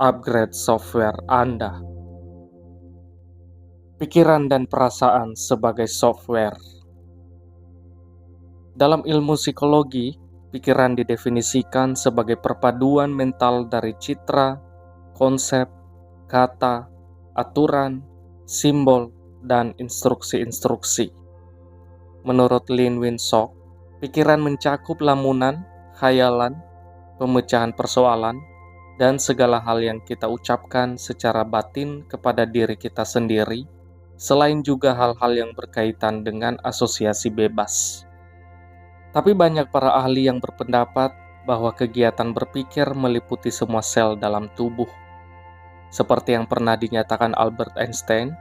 upgrade software Anda. Pikiran dan perasaan sebagai software. Dalam ilmu psikologi, pikiran didefinisikan sebagai perpaduan mental dari citra, konsep, kata, aturan, simbol, dan instruksi-instruksi. Menurut Lin Winsok, pikiran mencakup lamunan, khayalan, pemecahan persoalan, dan segala hal yang kita ucapkan secara batin kepada diri kita sendiri, selain juga hal-hal yang berkaitan dengan asosiasi bebas. Tapi banyak para ahli yang berpendapat bahwa kegiatan berpikir meliputi semua sel dalam tubuh. Seperti yang pernah dinyatakan Albert Einstein,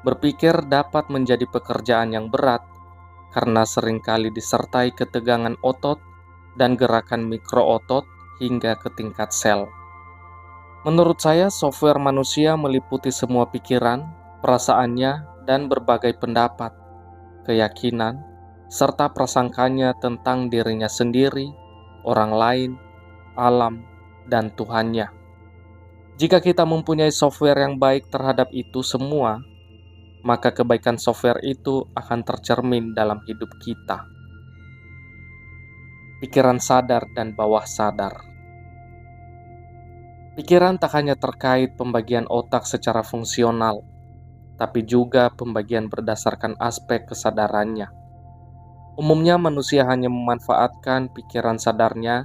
berpikir dapat menjadi pekerjaan yang berat karena seringkali disertai ketegangan otot dan gerakan mikrootot hingga ke tingkat sel. Menurut saya, software manusia meliputi semua pikiran, perasaannya, dan berbagai pendapat, keyakinan, serta prasangkanya tentang dirinya sendiri, orang lain, alam, dan Tuhannya. Jika kita mempunyai software yang baik terhadap itu semua, maka kebaikan software itu akan tercermin dalam hidup kita. Pikiran sadar dan bawah sadar. Pikiran tak hanya terkait pembagian otak secara fungsional, tapi juga pembagian berdasarkan aspek kesadarannya. Umumnya manusia hanya memanfaatkan pikiran sadarnya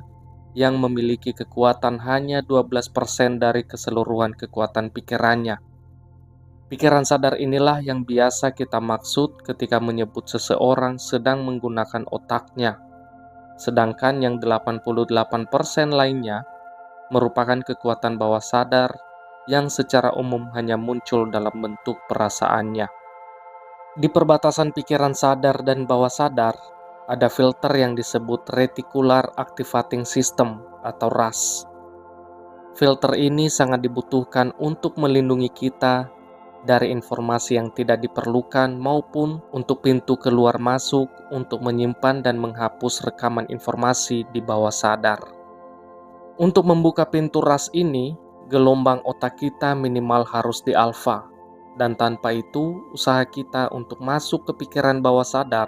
yang memiliki kekuatan hanya 12% dari keseluruhan kekuatan pikirannya. Pikiran sadar inilah yang biasa kita maksud ketika menyebut seseorang sedang menggunakan otaknya, sedangkan yang 88% lainnya merupakan kekuatan bawah sadar yang secara umum hanya muncul dalam bentuk perasaannya. Di perbatasan pikiran sadar dan bawah sadar, ada filter yang disebut Reticular Activating System atau RAS. Filter ini sangat dibutuhkan untuk melindungi kita dari informasi yang tidak diperlukan maupun untuk pintu keluar masuk untuk menyimpan dan menghapus rekaman informasi di bawah sadar. Untuk membuka pintu RAS ini, gelombang otak kita minimal harus di alfa, dan tanpa itu usaha kita untuk masuk ke pikiran bawah sadar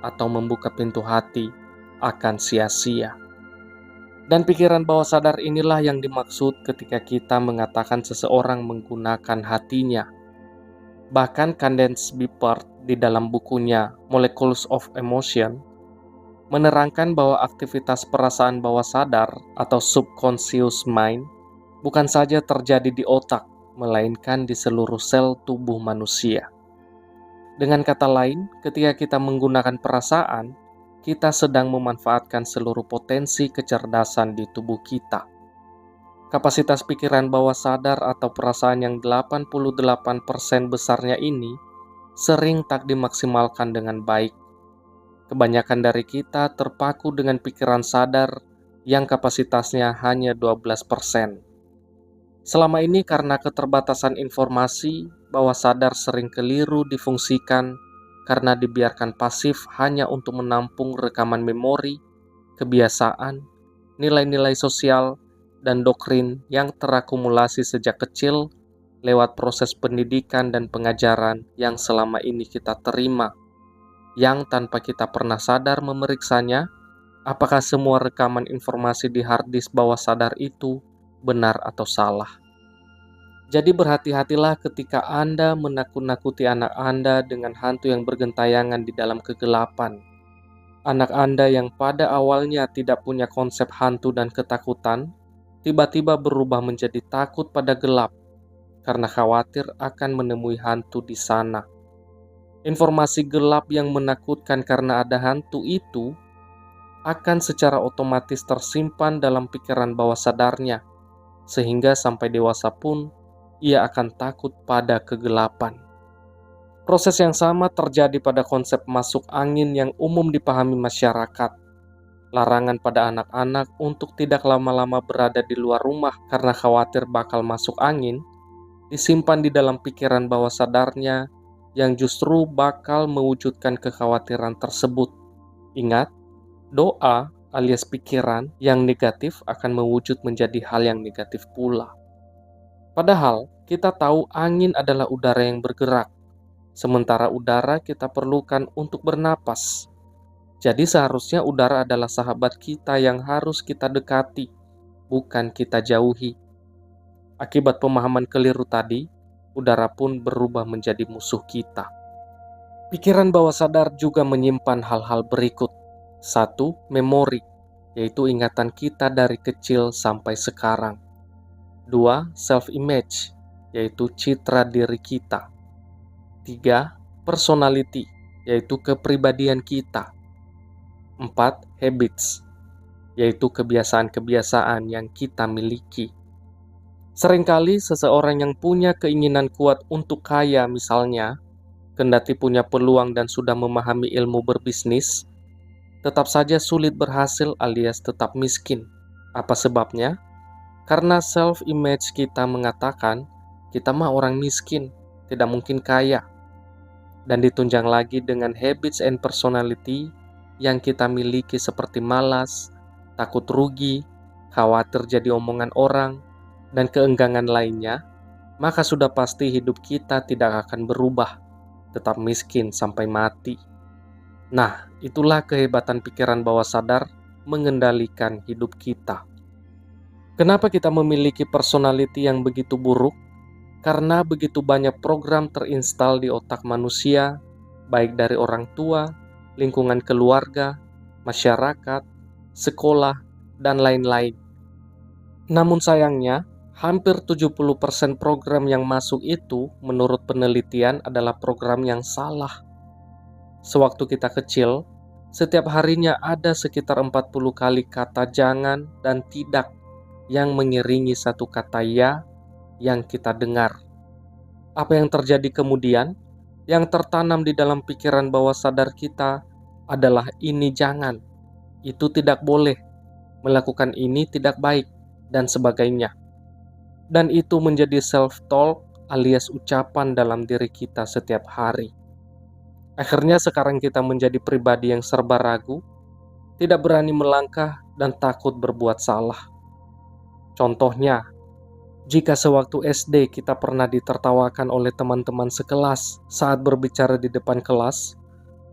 atau membuka pintu hati akan sia-sia. Dan pikiran bawah sadar inilah yang dimaksud ketika kita mengatakan seseorang menggunakan hatinya. Bahkan Candace Bippert di dalam bukunya Molecules of Emotion menerangkan bahwa aktivitas perasaan bawah sadar atau subconscious mind bukan saja terjadi di otak, melainkan di seluruh sel tubuh manusia. Dengan kata lain, ketika kita menggunakan perasaan, kita sedang memanfaatkan seluruh potensi kecerdasan di tubuh kita. Kapasitas pikiran bawah sadar atau perasaan yang 88% besarnya ini sering tak dimaksimalkan dengan baik. Kebanyakan dari kita terpaku dengan pikiran sadar yang kapasitasnya hanya 12%. Selama ini karena keterbatasan informasi, bawah sadar sering keliru difungsikan karena dibiarkan pasif hanya untuk menampung rekaman memori, kebiasaan, nilai-nilai sosial, dan doktrin yang terakumulasi sejak kecil lewat proses pendidikan dan pengajaran yang selama ini kita terima, yang tanpa kita pernah sadar memeriksanya, apakah semua rekaman informasi di harddisk bawah sadar itu benar atau salah. Jadi berhati-hatilah ketika Anda menakut-nakuti anak Anda dengan hantu yang bergentayangan di dalam kegelapan. Anak Anda yang pada awalnya tidak punya konsep hantu dan ketakutan, tiba-tiba berubah menjadi takut pada gelap karena khawatir akan menemui hantu di sana. Informasi gelap yang menakutkan karena ada hantu itu akan secara otomatis tersimpan dalam pikiran bawah sadarnya, sehingga sampai dewasa pun ia akan takut pada kegelapan. Proses yang sama terjadi pada konsep masuk angin yang umum dipahami masyarakat. Larangan pada anak-anak untuk tidak lama-lama berada di luar rumah karena khawatir bakal masuk angin, disimpan di dalam pikiran bawah sadarnya yang justru bakal mewujudkan kekhawatiran tersebut. Ingat, doa alias pikiran yang negatif akan mewujud menjadi hal yang negatif pula. Padahal kita tahu angin adalah udara yang bergerak, sementara udara kita perlukan untuk bernapas. Jadi seharusnya udara adalah sahabat kita yang harus kita dekati, bukan kita jauhi. Akibat pemahaman keliru tadi, udara pun berubah menjadi musuh kita. Pikiran bawah sadar juga menyimpan hal-hal berikut. Satu, memori, yaitu ingatan kita dari kecil sampai sekarang. Dua, self-image, yaitu citra diri kita. Tiga, personality, yaitu kepribadian kita. Empat, habits, yaitu kebiasaan-kebiasaan yang kita miliki. Seringkali seseorang yang punya keinginan kuat untuk kaya misalnya, kendati punya peluang dan sudah memahami ilmu berbisnis, tetap saja sulit berhasil alias tetap miskin. Apa sebabnya? Karena self-image kita mengatakan, kita mah orang miskin, tidak mungkin kaya. Dan ditunjang lagi dengan habits and personality yang kita miliki seperti malas, takut rugi, khawatir jadi omongan orang, dan keenggangan lainnya, maka sudah pasti hidup kita tidak akan berubah, tetap miskin sampai mati. Nah, itulah kehebatan pikiran bawah sadar mengendalikan hidup kita. Kenapa kita memiliki personality yang begitu buruk? Karena begitu banyak program terinstal di otak manusia, baik dari orang tua, lingkungan keluarga, masyarakat, sekolah, dan lain-lain. Namun sayangnya, hampir 70% program yang masuk itu menurut penelitian adalah program yang salah. Sewaktu kita kecil, setiap harinya ada sekitar 40 kali kata jangan dan tidak yang mengiringi satu kata ya yang kita dengar. Apa yang terjadi kemudian? Yang tertanam di dalam pikiran bawah sadar kita adalah ini jangan, itu tidak boleh, melakukan ini tidak baik, dan sebagainya. Dan itu menjadi self-talk alias ucapan dalam diri kita setiap hari. Akhirnya sekarang kita menjadi pribadi yang serba ragu, tidak berani melangkah, dan takut berbuat salah. Contohnya, jika sewaktu SD kita pernah ditertawakan oleh teman-teman sekelas saat berbicara di depan kelas,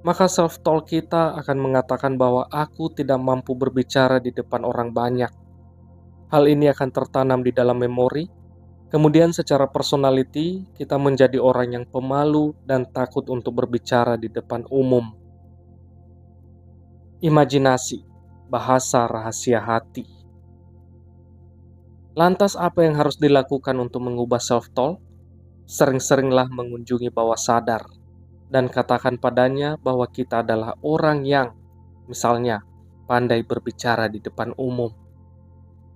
maka self-talk kita akan mengatakan bahwa aku tidak mampu berbicara di depan orang banyak. Hal ini akan tertanam di dalam memori. Kemudian secara personality, kita menjadi orang yang pemalu dan takut untuk berbicara di depan umum. Imajinasi, bahasa rahasia hati. Lantas apa yang harus dilakukan untuk mengubah self-talk? Sering-seringlah mengunjungi bawah sadar dan katakan padanya bahwa kita adalah orang yang, misalnya, pandai berbicara di depan umum.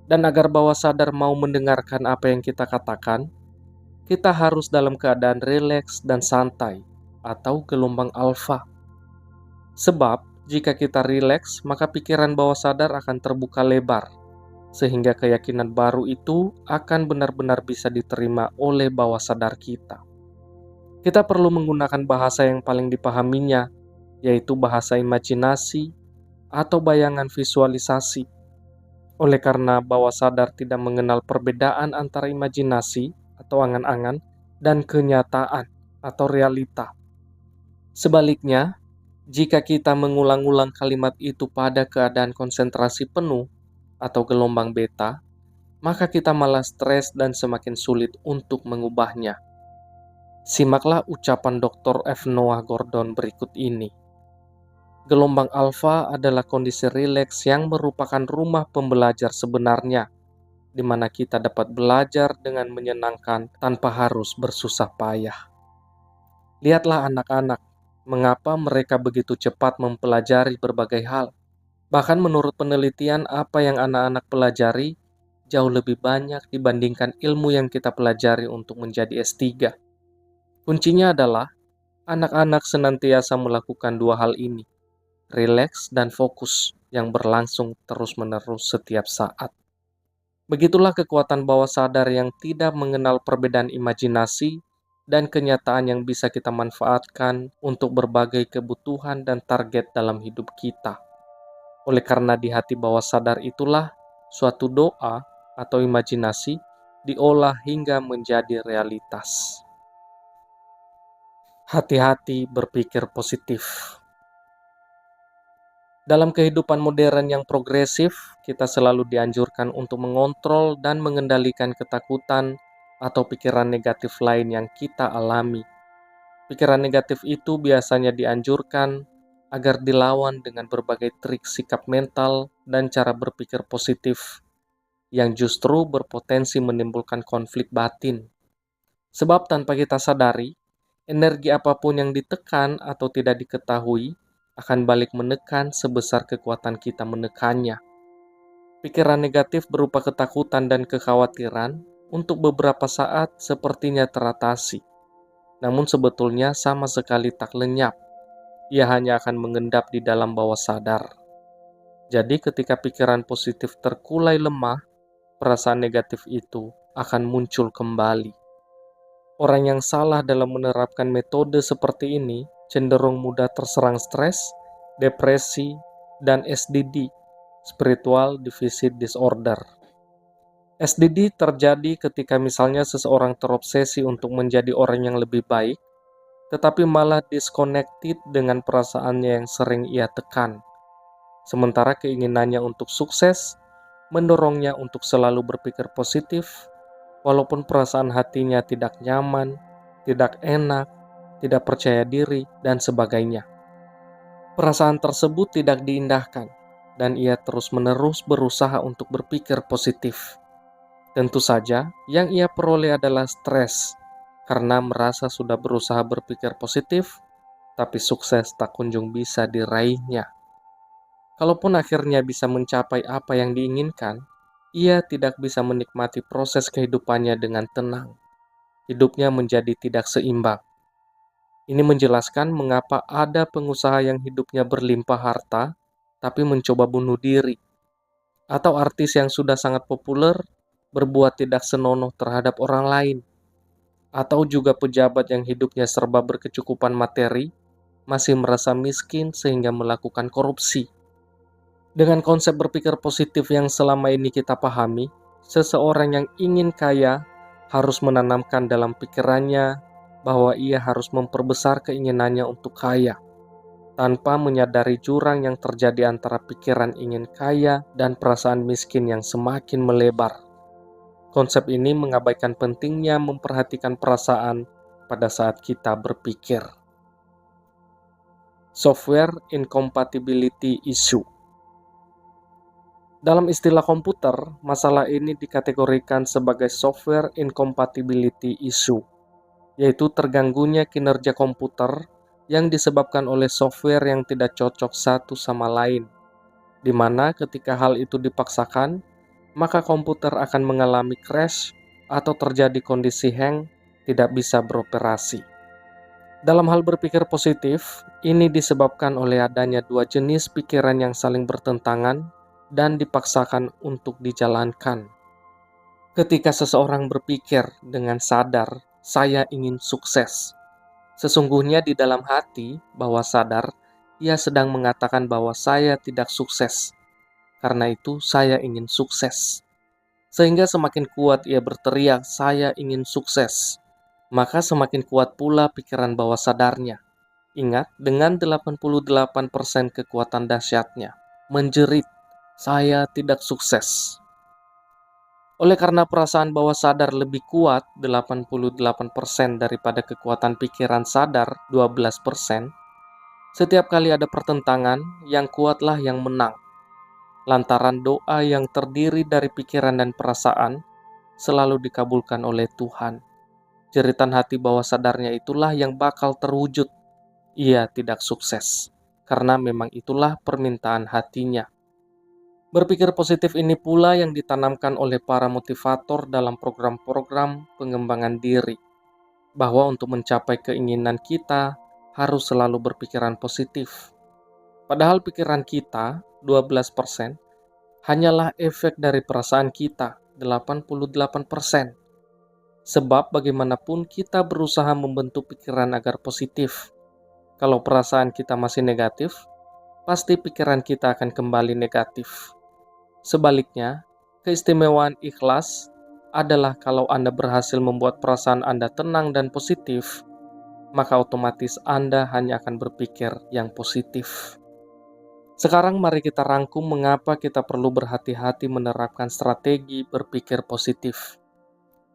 Dan agar bawah sadar mau mendengarkan apa yang kita katakan, kita harus dalam keadaan rileks dan santai atau gelombang alfa. Sebab, jika kita rileks, maka pikiran bawah sadar akan terbuka lebar, sehingga keyakinan baru itu akan benar-benar bisa diterima oleh bawah sadar kita. Kita perlu menggunakan bahasa yang paling dipahaminya, yaitu bahasa imajinasi atau bayangan visualisasi. Oleh karena bawah sadar tidak mengenal perbedaan antara imajinasi atau angan-angan dan kenyataan atau realita. Sebaliknya, jika kita mengulang-ulang kalimat itu pada keadaan konsentrasi penuh atau gelombang beta, maka kita malah stres dan semakin sulit untuk mengubahnya. Simaklah ucapan Dr. F. Noah Gordon berikut ini. Gelombang alfa adalah kondisi rileks yang merupakan rumah pembelajar sebenarnya, di mana kita dapat belajar dengan menyenangkan tanpa harus bersusah payah. Lihatlah anak-anak, mengapa mereka begitu cepat mempelajari berbagai hal. Bahkan menurut penelitian, apa yang anak-anak pelajari jauh lebih banyak dibandingkan ilmu yang kita pelajari untuk menjadi S3. Kuncinya adalah anak-anak senantiasa melakukan dua hal ini, rileks dan fokus yang berlangsung terus-menerus setiap saat. Begitulah kekuatan bawah sadar yang tidak mengenal perbedaan imajinasi dan kenyataan yang bisa kita manfaatkan untuk berbagai kebutuhan dan target dalam hidup kita. Oleh karena di hati bawah sadar itulah suatu doa atau imajinasi diolah hingga menjadi realitas. Hati-hati berpikir positif. Dalam kehidupan modern yang progresif, kita selalu dianjurkan untuk mengontrol dan mengendalikan ketakutan atau pikiran negatif lain yang kita alami. Pikiran negatif itu biasanya dianjurkan agar dilawan dengan berbagai trik sikap mental dan cara berpikir positif yang justru berpotensi menimbulkan konflik batin. Sebab tanpa kita sadari, energi apapun yang ditekan atau tidak diketahui akan balik menekan sebesar kekuatan kita menekannya. Pikiran negatif berupa ketakutan dan kekhawatiran untuk beberapa saat sepertinya teratasi. Namun sebetulnya sama sekali tak lenyap. Ia hanya akan mengendap di dalam bawah sadar. Jadi ketika pikiran positif terkulai lemah, perasaan negatif itu akan muncul kembali. Orang yang salah dalam menerapkan metode seperti ini cenderung mudah terserang stres, depresi, dan SDD, Spiritual Deficit Disorder. SDD terjadi ketika misalnya seseorang terobsesi untuk menjadi orang yang lebih baik, tetapi malah disconnected dengan perasaannya yang sering ia tekan. Sementara keinginannya untuk sukses mendorongnya untuk selalu berpikir positif, walaupun perasaan hatinya tidak nyaman, tidak enak, tidak percaya diri, dan sebagainya. Perasaan tersebut tidak diindahkan, dan ia terus-menerus berusaha untuk berpikir positif. Tentu saja, yang ia peroleh adalah stres, karena merasa sudah berusaha berpikir positif, tapi sukses tak kunjung bisa diraihnya. Kalaupun akhirnya bisa mencapai apa yang diinginkan, ia tidak bisa menikmati proses kehidupannya dengan tenang. Hidupnya menjadi tidak seimbang. Ini menjelaskan mengapa ada pengusaha yang hidupnya berlimpah harta, tapi mencoba bunuh diri. Atau artis yang sudah sangat populer, berbuat tidak senonoh terhadap orang lain. Atau juga pejabat yang hidupnya serba berkecukupan materi, masih merasa miskin sehingga melakukan korupsi. Dengan konsep berpikir positif yang selama ini kita pahami, seseorang yang ingin kaya harus menanamkan dalam pikirannya bahwa ia harus memperbesar keinginannya untuk kaya, tanpa menyadari jurang yang terjadi antara pikiran ingin kaya dan perasaan miskin yang semakin melebar. Konsep ini mengabaikan pentingnya memperhatikan perasaan pada saat kita berpikir. Software Incompatibility Issue. Dalam istilah komputer, masalah ini dikategorikan sebagai software incompatibility issue, yaitu terganggunya kinerja komputer yang disebabkan oleh software yang tidak cocok satu sama lain, di mana ketika hal itu dipaksakan, maka komputer akan mengalami crash atau terjadi kondisi hang, tidak bisa beroperasi. Dalam hal berpikir positif, ini disebabkan oleh adanya dua jenis pikiran yang saling bertentangan dan dipaksakan untuk dijalankan. Ketika seseorang berpikir dengan sadar, saya ingin sukses. Sesungguhnya di dalam hati, bawah sadar, ia sedang mengatakan bahwa saya tidak sukses. Karena itu, saya ingin sukses. Sehingga semakin kuat ia berteriak, saya ingin sukses. Maka semakin kuat pula pikiran bawah sadarnya. Ingat, dengan 88% kekuatan dahsyatnya, menjerit, saya tidak sukses. Oleh karena perasaan bawah sadar lebih kuat 88% daripada kekuatan pikiran sadar 12%, setiap kali ada pertentangan, yang kuatlah yang menang. Lantaran doa yang terdiri dari pikiran dan perasaan selalu dikabulkan oleh Tuhan. Jeritan hati bawah sadarnya itulah yang bakal terwujud. Ia tidak sukses, karena memang itulah permintaan hatinya. Berpikir positif ini pula yang ditanamkan oleh para motivator dalam program-program pengembangan diri, bahwa untuk mencapai keinginan kita harus selalu berpikiran positif. Padahal pikiran kita, 12%, hanyalah efek dari perasaan kita, 88%. Sebab bagaimanapun kita berusaha membentuk pikiran agar positif. Kalau perasaan kita masih negatif, pasti pikiran kita akan kembali negatif. Sebaliknya, keistimewaan ikhlas adalah kalau Anda berhasil membuat perasaan Anda tenang dan positif, maka otomatis Anda hanya akan berpikir yang positif. Sekarang mari kita rangkum mengapa kita perlu berhati-hati menerapkan strategi berpikir positif.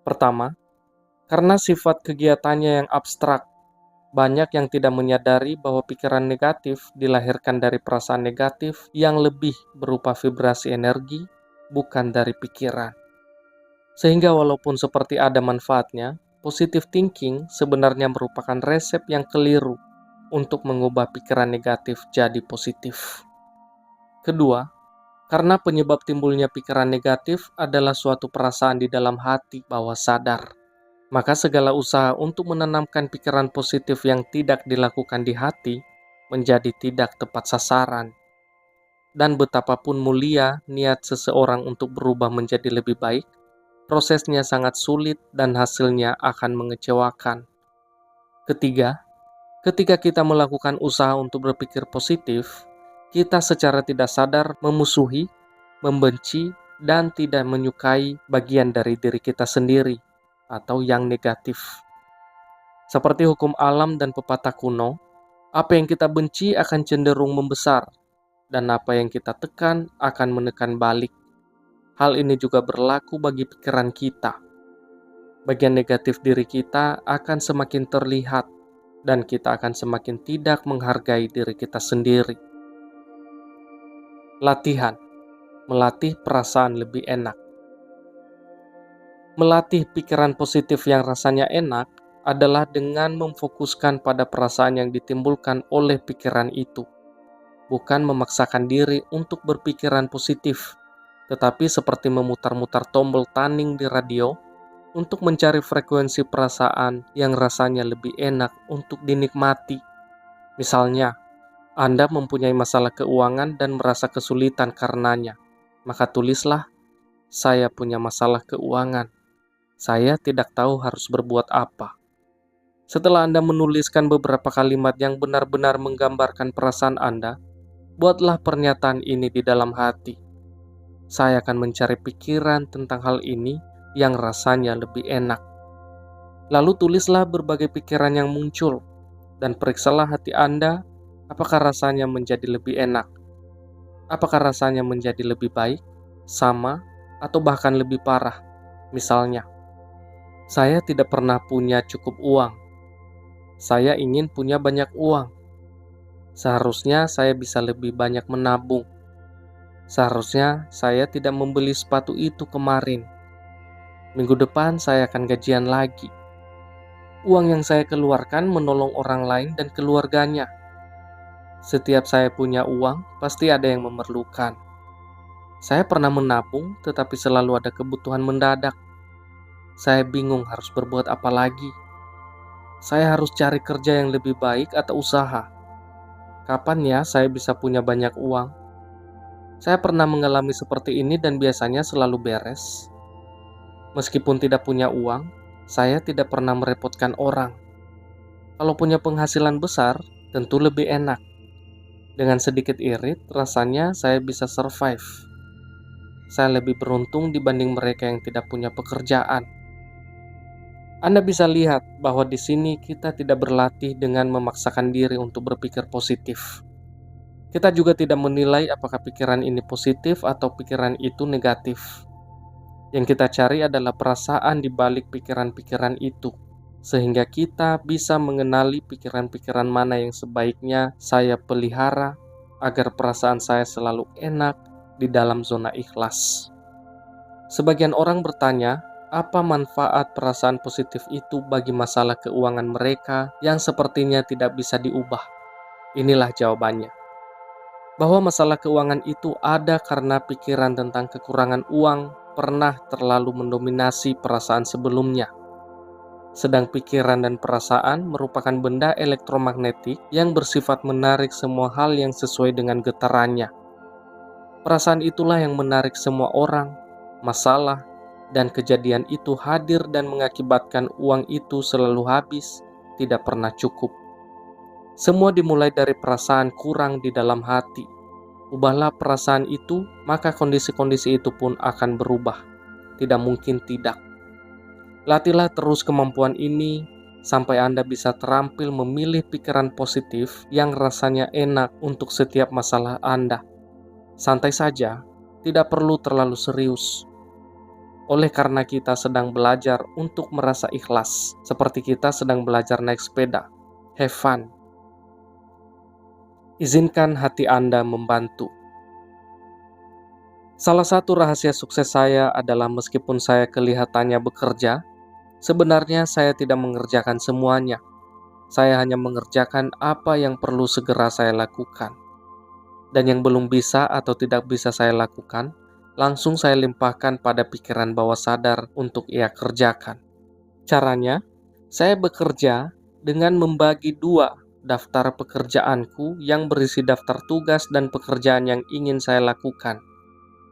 Pertama, karena sifat kegiatannya yang abstrak, banyak yang tidak menyadari bahwa pikiran negatif dilahirkan dari perasaan negatif yang lebih berupa vibrasi energi, bukan dari pikiran. Sehingga walaupun seperti ada manfaatnya, positive thinking sebenarnya merupakan resep yang keliru untuk mengubah pikiran negatif jadi positif. Kedua, karena penyebab timbulnya pikiran negatif adalah suatu perasaan di dalam hati bawah sadar. Maka segala usaha untuk menanamkan pikiran positif yang tidak dilakukan di hati menjadi tidak tepat sasaran. Dan betapapun mulia niat seseorang untuk berubah menjadi lebih baik, prosesnya sangat sulit dan hasilnya akan mengecewakan. Ketiga, ketika kita melakukan usaha untuk berpikir positif, kita secara tidak sadar memusuhi, membenci, dan tidak menyukai bagian dari diri kita sendiri atau yang negatif. Seperti hukum alam dan pepatah kuno, apa yang kita benci akan cenderung membesar, dan apa yang kita tekan akan menekan balik. Hal ini juga berlaku bagi pikiran kita. Bagian negatif diri kita akan semakin terlihat, dan kita akan semakin tidak menghargai diri kita sendiri. Latihan, melatih perasaan lebih enak. Melatih pikiran positif yang rasanya enak adalah dengan memfokuskan pada perasaan yang ditimbulkan oleh pikiran itu, bukan memaksakan diri untuk berpikiran positif, tetapi seperti memutar-mutar tombol taning di radio untuk mencari frekuensi perasaan yang rasanya lebih enak untuk dinikmati. Misalnya, Anda mempunyai masalah keuangan dan merasa kesulitan karenanya, maka tulislah, "Saya punya masalah keuangan. Saya tidak tahu harus berbuat apa." Setelah Anda menuliskan beberapa kalimat yang benar-benar menggambarkan perasaan Anda, buatlah pernyataan ini di dalam hati. Saya akan mencari pikiran tentang hal ini yang rasanya lebih enak. Lalu tulislah berbagai pikiran yang muncul, dan periksalah hati Anda, apakah rasanya menjadi lebih enak? Apakah rasanya menjadi lebih baik, sama, atau bahkan lebih parah? Misalnya, saya tidak pernah punya cukup uang. Saya ingin punya banyak uang. Seharusnya saya bisa lebih banyak menabung. Seharusnya saya tidak membeli sepatu itu kemarin. Minggu depan saya akan gajian lagi. Uang yang saya keluarkan menolong orang lain dan keluarganya. Setiap saya punya uang, pasti ada yang memerlukan. Saya pernah menabung, tetapi selalu ada kebutuhan mendadak. Saya bingung harus berbuat apa lagi. Saya harus cari kerja yang lebih baik atau usaha. Kapan ya saya bisa punya banyak uang? Saya pernah mengalami seperti ini dan biasanya selalu beres. Meskipun tidak punya uang, saya tidak pernah merepotkan orang. Kalau punya penghasilan besar, tentu lebih enak. Dengan sedikit irit, rasanya saya bisa survive. Saya lebih beruntung dibanding mereka yang tidak punya pekerjaan. Anda bisa lihat bahwa di sini kita tidak berlatih dengan memaksakan diri untuk berpikir positif. Kita juga tidak menilai apakah pikiran ini positif atau pikiran itu negatif. Yang kita cari adalah perasaan di balik pikiran-pikiran itu, sehingga kita bisa mengenali pikiran-pikiran mana yang sebaiknya saya pelihara agar perasaan saya selalu enak di dalam zona ikhlas. Sebagian orang bertanya, apa manfaat perasaan positif itu bagi masalah keuangan mereka yang sepertinya tidak bisa diubah? Inilah jawabannya. Bahwa masalah keuangan itu ada karena pikiran tentang kekurangan uang pernah terlalu mendominasi perasaan sebelumnya. Sedang pikiran dan perasaan merupakan benda elektromagnetik yang bersifat menarik semua hal yang sesuai dengan getarannya. Perasaan itulah yang menarik semua orang, masalah, dan kejadian itu hadir dan mengakibatkan uang itu selalu habis, tidak pernah cukup. Semua dimulai dari perasaan kurang di dalam hati. Ubahlah perasaan itu, maka kondisi-kondisi itu pun akan berubah. Tidak mungkin tidak. Latihlah terus kemampuan ini sampai Anda bisa terampil memilih pikiran positif yang rasanya enak untuk setiap masalah Anda. Santai saja, tidak perlu terlalu serius. Oleh karena kita sedang belajar untuk merasa ikhlas, seperti kita sedang belajar naik sepeda. Have fun. Izinkan hati Anda membantu. Salah satu rahasia sukses saya adalah meskipun saya kelihatannya bekerja, sebenarnya saya tidak mengerjakan semuanya. Saya hanya mengerjakan apa yang perlu segera saya lakukan. Dan yang belum bisa atau tidak bisa saya lakukan, langsung saya limpahkan pada pikiran bawah sadar untuk ia kerjakan. Caranya, saya bekerja dengan membagi dua daftar pekerjaanku yang berisi daftar tugas dan pekerjaan yang ingin saya lakukan,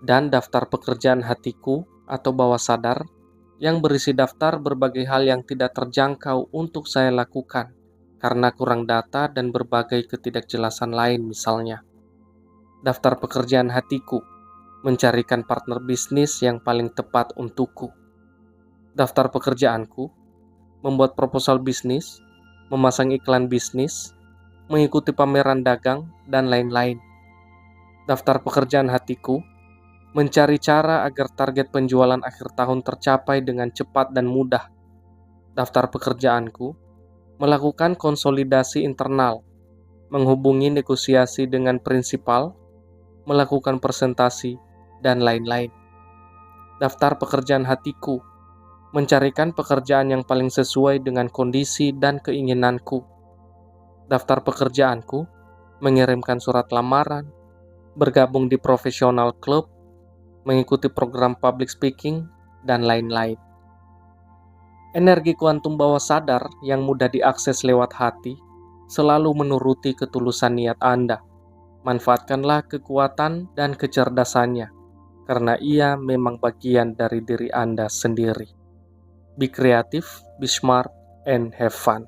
dan daftar pekerjaan hatiku atau bawah sadar yang berisi daftar berbagai hal yang tidak terjangkau untuk saya lakukan karena kurang data dan berbagai ketidakjelasan lain misalnya. Daftar pekerjaan hatiku, mencarikan partner bisnis yang paling tepat untukku. Daftar pekerjaanku, membuat proposal bisnis, memasang iklan bisnis, mengikuti pameran dagang, dan lain-lain. Daftar pekerjaan hatiku, mencari cara agar target penjualan akhir tahun tercapai dengan cepat dan mudah. Daftar pekerjaanku, melakukan konsolidasi internal, menghubungi negosiasi dengan prinsipal, melakukan presentasi, dan lain-lain. Daftar pekerjaan hatiku, mencarikan pekerjaan yang paling sesuai dengan kondisi dan keinginanku. Daftar pekerjaanku, mengirimkan surat lamaran, bergabung di professional club, mengikuti program public speaking, dan lain-lain. Energi kuantum bawah sadar yang mudah diakses lewat hati selalu menuruti ketulusan niat Anda. Manfaatkanlah kekuatan dan kecerdasannya, karena ia memang bagian dari diri Anda sendiri. Be creative, be smart, and have fun.